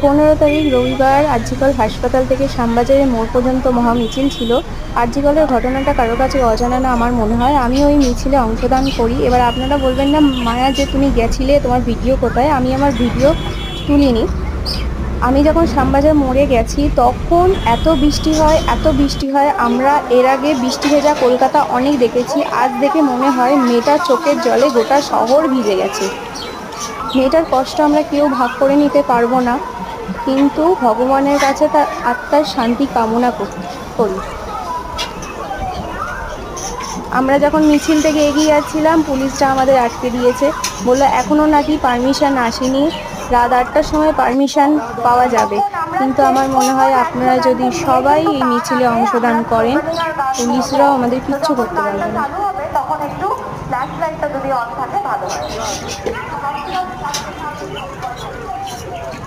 15 তারিখ রবিবার আরজিকর হাসপাতাল থেকে শ্যামবাজারের মোড় পর্যন্ত মহা মিছিল ছিল। আরজিকরের ঘটনাটা কারো কাছে অজানা না আমার মনে হয়। আমি ওই মিছিলে অংশদান করি। এবার আপনারা বলবেন না মায়া যে তুমি গেছিলে, তোমার ভিডিও কোথায়? আমি আমার ভিডিও তুলিনি। আমি যখন শ্যামবাজার মোড়ে গেছি তখন এত বৃষ্টি হয়, এত বৃষ্টি হয়। আমরা এর আগে বৃষ্টি ভেজা কলকাতা অনেক দেখেছি। আজ দেখে মনে হয় মেয়েটার চোখের জলে গোটা শহর ভিজে গেছে। মেয়েটার কষ্ট আমরা কেউ ভাগ করে নিতে পারবো না, কিন্তু ভগবানের কাছে তার আত্মার শান্তি কামনা করি। আমরা যখন মিছিল থেকে এগিয়ে যাচ্ছিলাম, পুলিশরা আমাদের আটকে দিয়েছে। বললো এখনো নাকি পারমিশন আসেনি, রাত 8টার সময় পারমিশন পাওয়া যাবে। কিন্তু আমার মনে হয় আপনারা যদি সবাই এই মিছিলে অংশদান করেন, পুলিশরাও আমাদের কিচ্ছু করতে পারবে না। তখন একটু ফ্ল্যাশ লাইটটা যদি অন থাকে ভালো হয়।